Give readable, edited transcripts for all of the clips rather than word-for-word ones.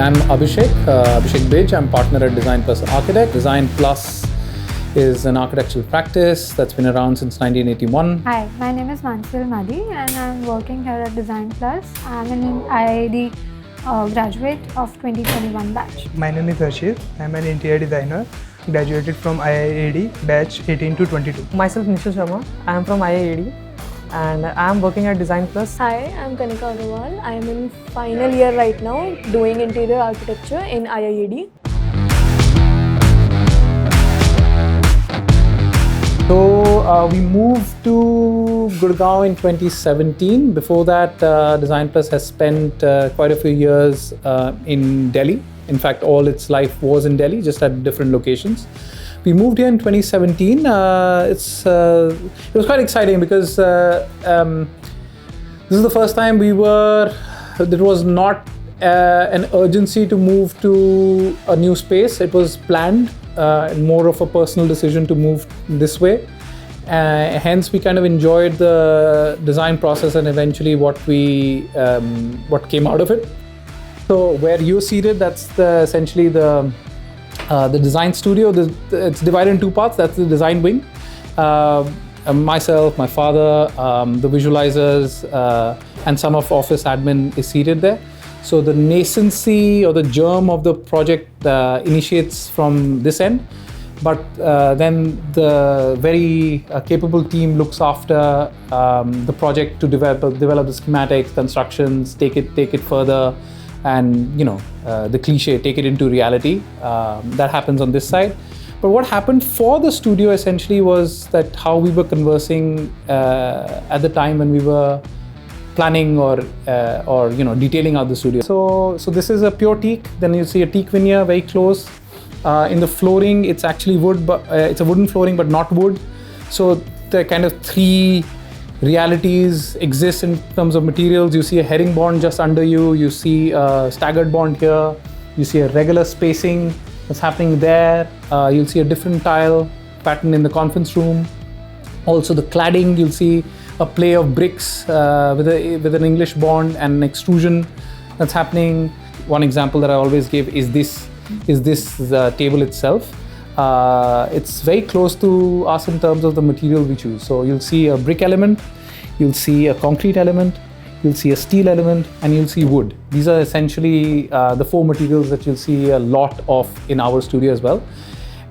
I'm Abhishek Bij. I'm partner at Design Plus Architect. Design Plus is an architectural practice that's been around since 1981. Hi, my name is Mansil Madi and I'm working here at Design Plus. I'm an IIAD graduate of 2021 batch. My name is Harshit. I'm an interior designer, graduated from IIAD batch 18 to 22. Myself Nishil Sharma. I am from IIAD and I am working at Design Plus. Hi, I'm Kanika Agarwal. I am in final year right now doing interior architecture in IIAD. So we moved to Gurgaon in 2017. Before that, Design Plus has spent quite a few years in Delhi. In fact, all its life was in Delhi, just at different locations. We moved here in 2017. It was quite exciting because this is the first time there was not an urgency to move to a new space. It was planned, more of a personal decision to move this way. Hence, we kind of enjoyed the design process and eventually what came out of it. So where you're seated, that's essentially the design studio. It's divided in two parts. That's the design wing. Myself, my father, the visualizers, and some of office admin is seated there. So the nascency or the germ of the project initiates from this end, but then the very capable team looks after the project to develop the schematics, constructions, take it further, and the cliche, take it into reality. That happens on this side. But what happened for the studio essentially was that how we were conversing at the time when we were planning or detailing out the studio. So this is a pure teak. Then you see a teak veneer very close. In the flooring, it's actually wood, but it's a wooden flooring, but not wood. So the kind of three realities exist in terms of materials. You see a herringbone just under you. You see a staggered bond here. You see a regular spacing that's happening there. You'll see a different tile pattern in the conference room. Also the cladding, you'll see a play of bricks with an English bond and an extrusion that's happening. One example that I always give is this table itself. It's very close to us in terms of the material we choose. So you'll see a brick element, you'll see a concrete element, you'll see a steel element, and you'll see wood. These are essentially the four materials that you'll see a lot of in our studio as well.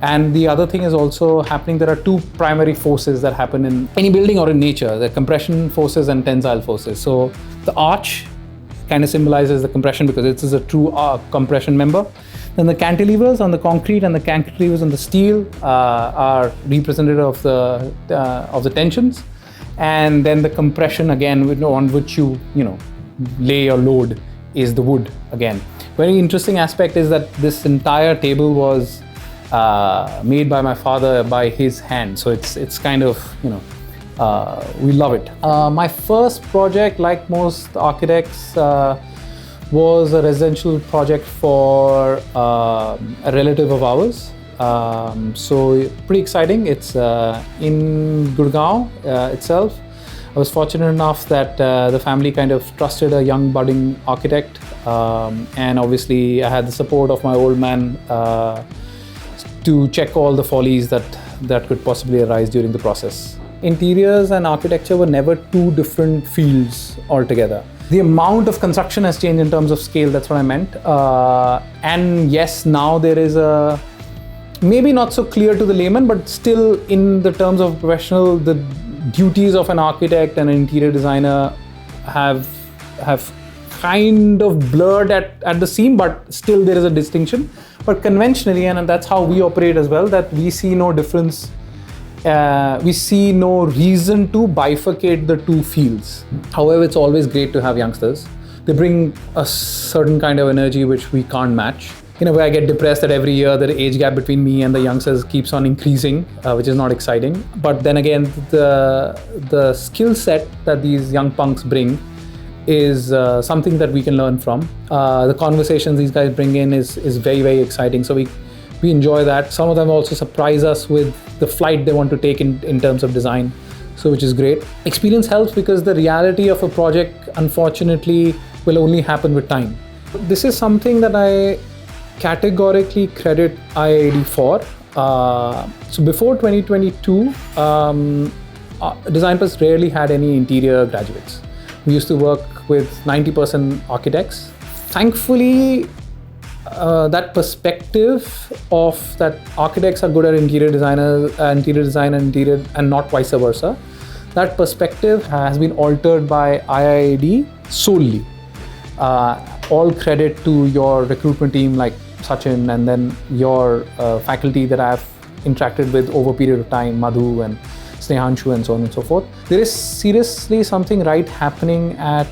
And the other thing is also happening, there are two primary forces that happen in any building or in nature, the compression forces and tensile forces. So the arch kind of symbolizes the compression because it is a true compression member. Then the cantilevers on the concrete and the cantilevers on the steel are representative of the tensions. And then the compression again on which you lay your load is the wood again. Very interesting aspect is that this entire table was made by my father by his hand. So it's kind of, we love it. My first project, like most architects, was a residential project for a relative of ours. So pretty exciting. It's in Gurgaon itself. I was fortunate enough that the family kind of trusted a young budding architect, and obviously I had the support of my old man to check all the follies that could possibly arise during the process. Interiors and architecture were never two different fields altogether. The amount of construction has changed in terms of scale, that's what I meant. And yes, now there is a, maybe not so clear to the layman, but still in the terms of professional, the duties of an architect and an interior designer have kind of blurred at the seam, but still there is a distinction. But conventionally, and that's how we operate as well, that we see no difference. We see no reason to bifurcate the two fields. However, it's always great to have youngsters. They bring a certain kind of energy which we can't match. In a way, I get depressed that every year the age gap between me and the youngsters keeps on increasing, which is not exciting. But then again, the skill set that these young punks bring is something that we can learn from. The conversations these guys bring in is very, very exciting. So we enjoy that. Some of them also surprise us with the flight they want to take in terms of design, so which is great. Experience helps because the reality of a project, unfortunately, will only happen with time. This is something that I categorically credit IIAD for. So before 2022, Design Plus rarely had any interior graduates. We used to work with 90% architects. Thankfully, that perspective of that architects are good at interior design and not vice versa, that perspective has been altered by IIAD solely. All credit to your recruitment team like Sachin, and then your faculty that I've interacted with over a period of time, Madhu and Snehanshu and so on and so forth. There is seriously something right happening at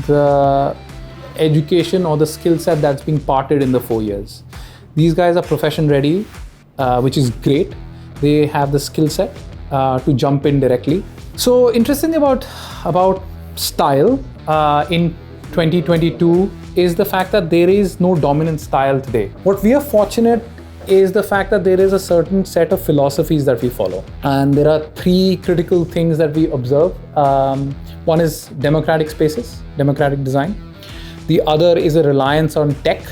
the education or the skill set that's being parted in the 4 years. These guys are profession ready, which is great. They have the skill set to jump in directly. So interesting about style in 2022 is the fact that there is no dominant style today. What we are fortunate is the fact that there is a certain set of philosophies that we follow. And there are 3 critical things that we observe. One is democratic spaces, democratic design. The other is a reliance on tech,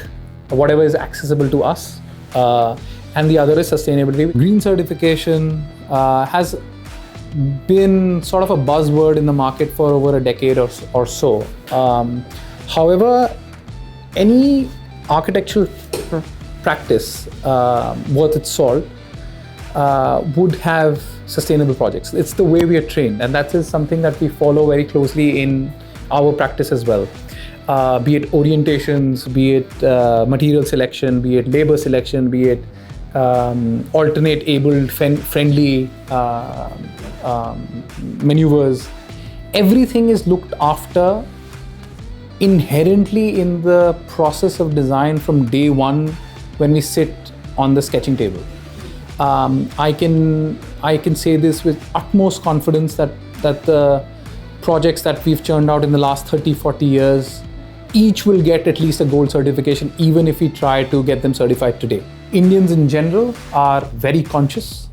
whatever is accessible to us. And the other is sustainability. Green certification has been sort of a buzzword in the market for over a decade or so. However, any architectural practice worth its salt would have sustainable projects. It's the way we are trained, and that is something that we follow very closely in our practice as well. Be it orientations, be it material selection, be it labor selection, be it alternate abled friendly maneuvers. Everything is looked after inherently in the process of design from day one when we sit on the sketching table. I can say this with utmost confidence that the projects that we've churned out in the last 30-40 years, each will get at least a gold certification, even if we try to get them certified today. Indians in general are very conscious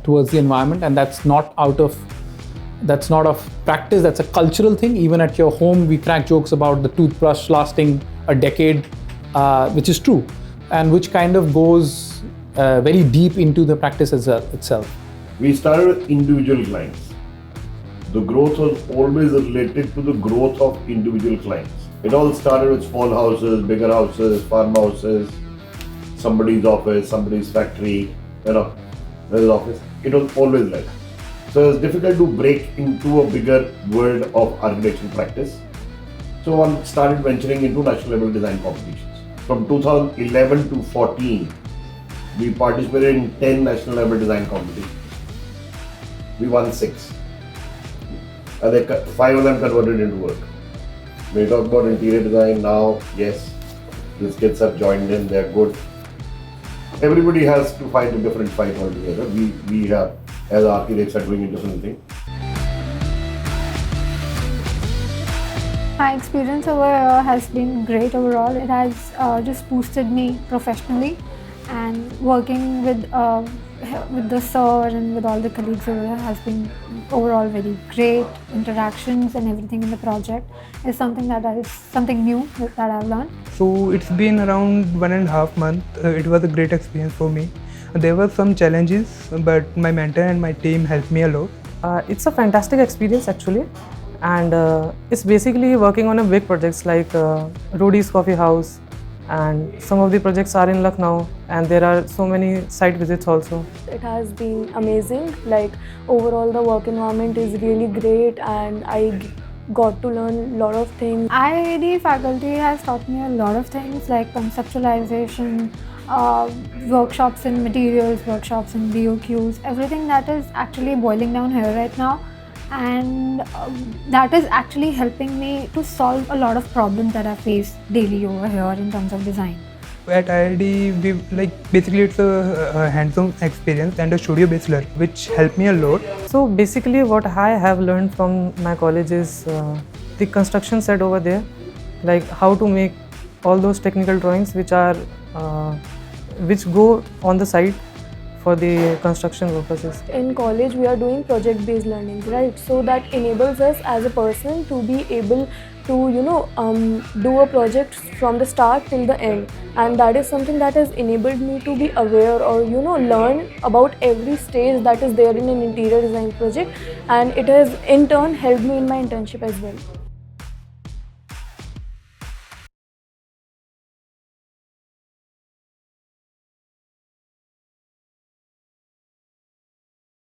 towards the environment, and that's not of practice, that's a cultural thing. Even at your home, we crack jokes about the toothbrush lasting a decade, which is true, and which kind of goes very deep into the practice itself. We started with individual clients. The growth was always related to the growth of individual clients. It all started with small houses, bigger houses, farmhouses, somebody's office, somebody's factory, his office. It was always like that. So it's difficult to break into a bigger world of architectural practice. So one started venturing into national level design competitions. From 2011 to 14, we participated in 10 national level design competitions. We won 6. And 5 of them converted into work. When we talk about interior design now, yes, these kids have joined in, they're good. Everybody has to fight a different fight altogether. We have, as architects, are doing a different thing. My experience over here has been great overall. It has just boosted me professionally, and working with the sir and with all the colleagues over here has been overall very great. Interactions and everything in the project is something new that I've learned. So it's been around 1.5 months. It was a great experience for me. There were some challenges, but my mentor and my team helped me a lot. It's a fantastic experience actually, and it's basically working on a big projects like Rodi's Coffee House, and some of the projects are in Lucknow, and there are so many site visits also. It has been amazing. Like overall the work environment is really great, and I got to learn a lot of things. IIAD faculty has taught me a lot of things like conceptualization, workshops in materials, workshops in BOQs, everything that is actually boiling down here right now, and that is actually helping me to solve a lot of problems that I face daily over here in terms of design. At IIAD, basically it's a hands-on experience and a studio-based learning, which helped me a lot. So basically what I have learned from my college is the construction set over there, like how to make all those technical drawings which go on the site for the construction purposes. In college, we are doing project-based learning, right? So that enables us as a person to be able to, do a project from the start till the end, and that is something that has enabled me to be aware or learn about every stage that is there in an interior design project, and it has in turn helped me in my internship as well.